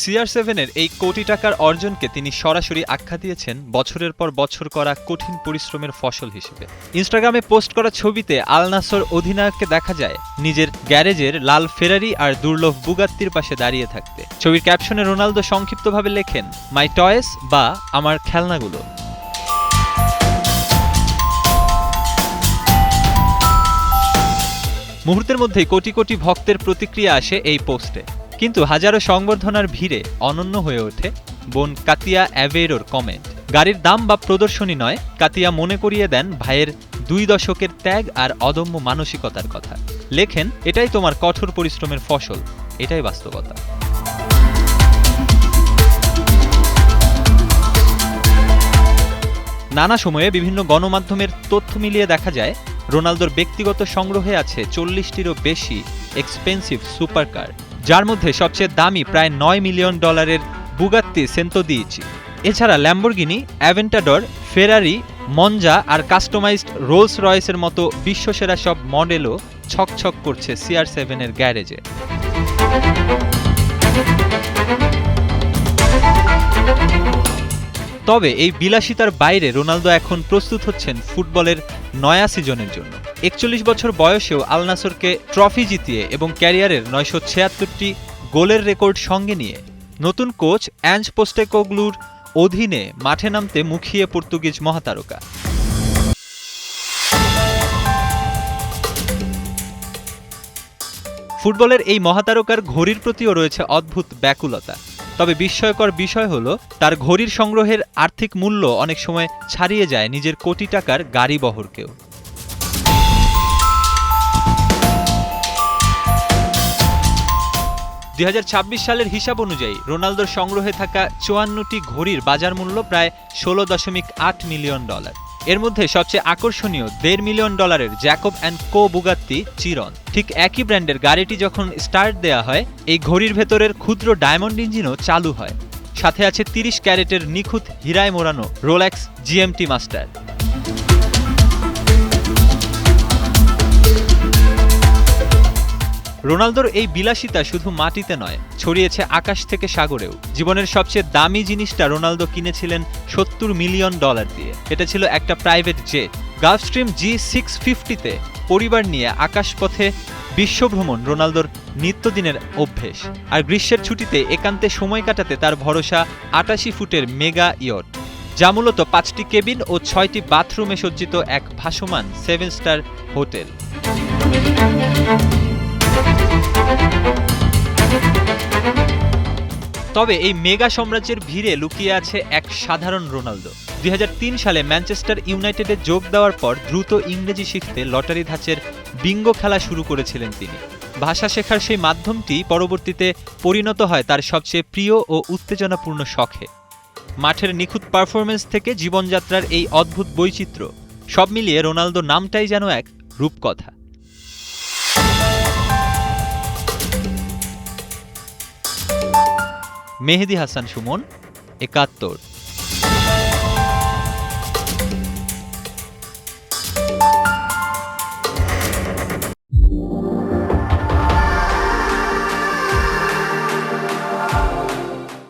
CR7-এর এই কোটি টাকার অর্জনকে তিনি সরাসরি আখ্যা দিয়েছেন বছরের পর বছর করা কঠিন পরিশ্রমের ফসল হিসেবে। ইনস্টাগ্রামে পোস্ট করা ছবিতে আল নাসর অধিনায়ককে দেখা যায় নিজের গ্যারেজের লাল ফেরারি আর দুর্লভ বুগাত্তির পাশে দাঁড়িয়ে থাকতে। ছবির ক্যাপশনে রোনালদো সংক্ষিপ্তভাবে লেখেন, মাই টয়েস বা আমার খেলনাগুলো। মুহূর্তের মধ্যেই কোটি কোটি ভক্তের প্রতিক্রিয়া আসে এই পোস্টে, কিন্তু হাজারো সংবর্ধনার ভিড়ে অনন্য হয়ে ওঠে বোন কাতিয়া অ্যাভেইরোর কমেন্ট। গাড়ির দাম বা প্রদর্শনী নয়, কাতিয়া মনে করিয়ে দেন ভাইয়ের 2 দশকের ত্যাগ আর অদম্য মানসিকতার কথা। লেখেন, এটাই তোমার কঠোর পরিশ্রমের ফসল, এটাই বাস্তবতা। নানা সময়ে বিভিন্ন গণমাধ্যমের তথ্য মিলিয়ে দেখা যায় রোনালদোর ব্যক্তিগত সংগ্রহে আছে 40টিরও বেশি এক্সপেন্সিভ সুপারকার, যার মধ্যে সবচেয়ে দামি প্রায় $9 মিলিয়ন বুগাত্তি সেন্তোদিইচি। এছাড়া ল্যাম্বরগিনি, অ্যাভেন্টাডর, ফেরারি, মঞ্জা আর কাস্টমাইজড রোলস রয়েসের মতো বিশ্বসেরা সব মডেলও ছকছক করছে CR7-এর গ্যারেজে। তবে এই বিলাসিতার বাইরে রোনালদো এখন প্রস্তুত হচ্ছেন ফুটবলের নয়া সিজনের জন্য। 41 বছর বয়সেও আল নাসরকে ট্রফি জিতিয়ে এবং ক্যারিয়ারের 976টি গোলের রেকর্ড সঙ্গে নিয়ে নতুন কোচ অ্যাঞ্জ পোস্টেকোগ্লুর অধীনে মাঠে নামতে মুখিয়ে পর্তুগিজ মহাতারকা। ফুটবলের এই মহাতারকার ঘড়ির প্রতিও রয়েছে অদ্ভুত ব্যাকুলতা। তবে বিস্ময়কর বিষয় হলো, তার ঘড়ির সংগ্রহের আর্থিক মূল্য অনেক সময় ছাড়িয়ে যায় নিজের কোটি টাকার গাড়ি বহরকেও। 2026 সালের হিসাব অনুযায়ী রোনালদোর সংগ্রহে থাকা 54টি ঘড়ির বাজার মূল্য প্রায় $16.8 মিলিয়ন। এর মধ্যে সবচেয়ে আকর্ষণীয় $1.5 million Jacob and Co Bugatti Chiron. ঠিক একই ব্র্যান্ডের গাড়িটি যখন স্টার্ট দেয়া হয়, এই ঘড়ির ভেতরের ক্ষুদ্র ডায়মন্ড ইঞ্জিনও চালু হয়। সাথে আছে 30 ক্যারেটের নিখুঁত হীরায় মোড়ানো রোলেক্স GMT মাস্টার। রোনালদোর এই বিলাসিতা শুধু মাটিতে নয়, ছড়িয়েছে আকাশ থেকে সাগরেও। জীবনের সবচেয়ে দামি জিনিসটা রোনালদো কিনেছিলেন $70 মিলিয়ন দিয়ে। এটা ছিল একটা প্রাইভেট জেট। গালফস্ট্রিম G650-তে পরিবার নিয়ে আকাশপথে বিশ্বভ্রমণ রোনালদোর নিত্যদিনের অভ্যেস। আর গ্রীষ্মের ছুটিতে একান্তে সময় কাটাতে তার ভরসা 88 ফুটের মেগা ইয়ট, যা মূলত 5টি কেবিন ও 6টি বাথরুমে সজ্জিত এক ভাসমান 7 স্টার হোটেল। তবে এই মেগা সাম্রাজ্যের ভিড়ে লুকিয়ে আছে এক সাধারণ রোনালদো। 2003 সালে ম্যানচেস্টার ইউনাইটেডে যোগ দেওয়ার পর দ্রুত ইংরেজি শিখতে লটারি ধাঁচের বিঙ্গো খেলা শুরু করেছিলেন তিনি। ভাষা শেখার সেই মাধ্যমটি পরবর্তীতে পরিণত হয় তার সবচেয়ে প্রিয় ও উত্তেজনাপূর্ণ শখে। মাঠের নিখুঁত পারফরমেন্স থেকে জীবনযাত্রার এই অদ্ভুত বৈচিত্র্য, সব মিলিয়ে রোনালদো নামটাই যেন এক রূপকথা। মেহেদী হাসান সুমন, 71।